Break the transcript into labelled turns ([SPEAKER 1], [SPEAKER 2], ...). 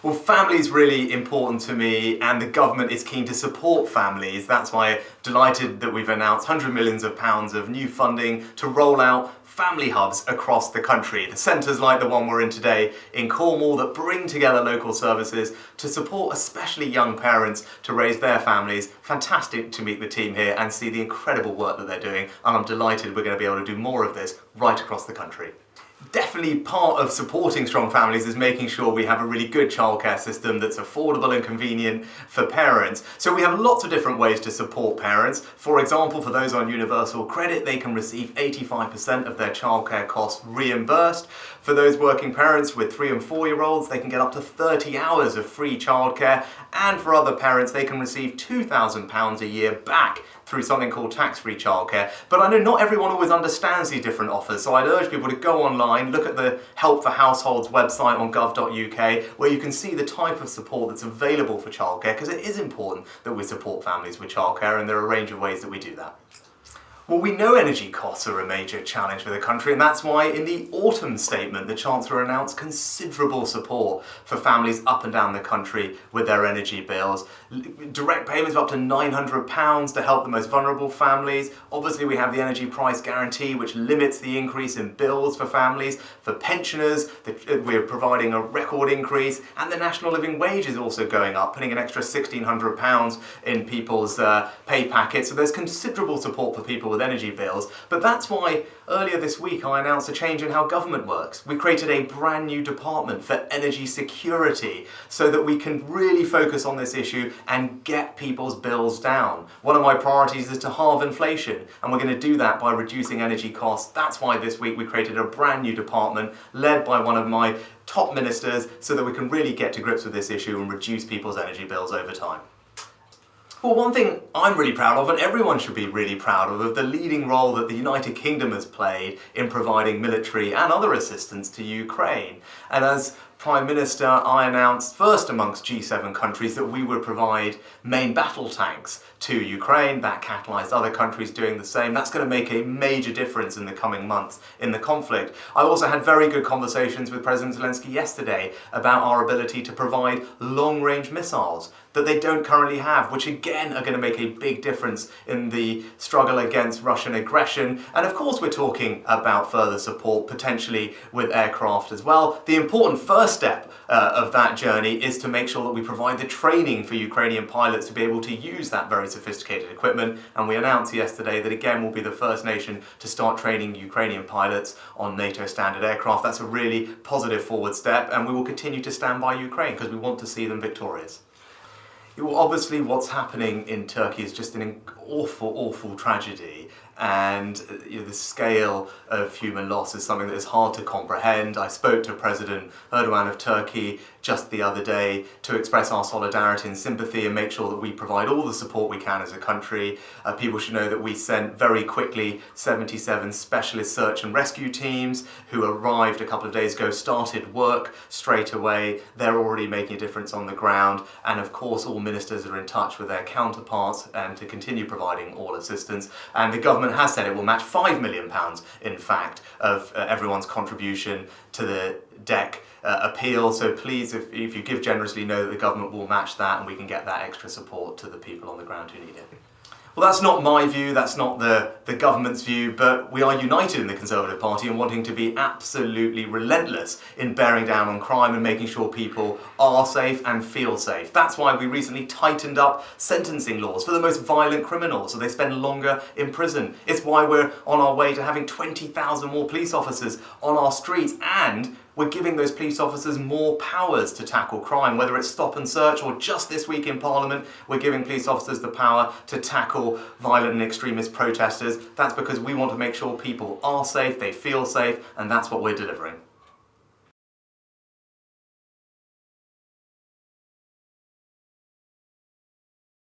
[SPEAKER 1] Well, family is really important to me, and the government is keen to support families. That's why I'm delighted that we've announced hundreds of millions of pounds of new funding to roll out family hubs across the country. The centres like the one we're in today in Cornwall that bring together local services to support especially young parents to raise their families. Fantastic to meet the team here and see the incredible work that they're doing, and I'm delighted we're going to be able to do more of this right across the country. Definitely part of supporting strong families is making sure we have a really good childcare system that's affordable and convenient for parents. So we have lots of different ways to support parents. For example, for those on universal credit, they can receive 85% of their childcare costs reimbursed. For those working parents with 3 and 4-year-olds, they can get up to 30 hours of free childcare. And for other parents, they can receive £2,000 a year back through something called tax-free childcare. But I know not everyone always understands these different offers, so I'd urge people to go online, look at the Help for Households website on gov.uk, where you can see the type of support that's available for childcare, because it is important that we support families with childcare, and there are a range of ways that we do that. Well, we know energy costs are a major challenge for the country, and that's why in the autumn statement the Chancellor announced considerable support for families up and down the country with their energy bills. Direct payments of up to £900 to help the most vulnerable families. Obviously we have the energy price guarantee, which limits the increase in bills for families. For pensioners, we're providing a record increase, and the national living wage is also going up, putting an extra £1,600 in people's pay packets. So there's considerable support for people with energy bills, but that's why earlier this week I announced a change in how government works. We created a brand new department for energy security so that we can really focus on this issue and get people's bills down. One of my priorities is to halve inflation, and we're going to do that by reducing energy costs. That's why this week we created a brand new department led by one of my top ministers so that we can really get to grips with this issue and reduce people's energy bills over time. Well, one thing I'm really proud of, and everyone should be really proud of the leading role that the United Kingdom has played in providing military and other assistance to Ukraine. And as Prime Minister, I announced first amongst G7 countries that we would provide main battle tanks to Ukraine. That catalysed other countries doing the same. That's going to make a major difference in the coming months in the conflict. I also had very good conversations with President Zelensky yesterday about our ability to provide long-range missiles that they don't currently have, which again are going to make a big difference in the struggle against Russian aggression. And of course we're talking about further support, potentially with aircraft as well. The important first step of that journey is to make sure that we provide the training for Ukrainian pilots to be able to use that very sophisticated equipment. And we announced yesterday that again we'll be the first nation to start training Ukrainian pilots on NATO standard aircraft. That's a really positive forward step, and we will continue to stand by Ukraine because we want to see them victorious. Well, obviously what's happening in Turkey is just an awful tragedy, and the scale of human loss is something that is hard to comprehend. I spoke to President Erdogan of Turkey just the other day to express our solidarity and sympathy and make sure that we provide all the support we can as a country. People should know that we sent very quickly 77 specialist search and rescue teams who arrived a couple of days ago, started work straight away. They're already making a difference on the ground, and of course all ministers are in touch with their counterparts and to continue providing all assistance. And the government has said it will match £5 million, in fact, of everyone's contribution to the DEC appeal. So please, if you give generously, know that the government will match that and we can get that extra support to the people on the ground who need it. Well, that's not my view, that's not the government's view, but we are united in the Conservative Party in wanting to be absolutely relentless in bearing down on crime and making sure people are safe and feel safe. That's why we recently tightened up sentencing laws for the most violent criminals so they spend longer in prison. It's why we're on our way to having 20,000 more police officers on our streets, and we're giving those police officers more powers to tackle crime, whether it's stop and search or just this week in Parliament, we're giving police officers the power to tackle violent and extremist protesters. That's because we want to make sure people are safe, they feel safe, and that's what we're delivering.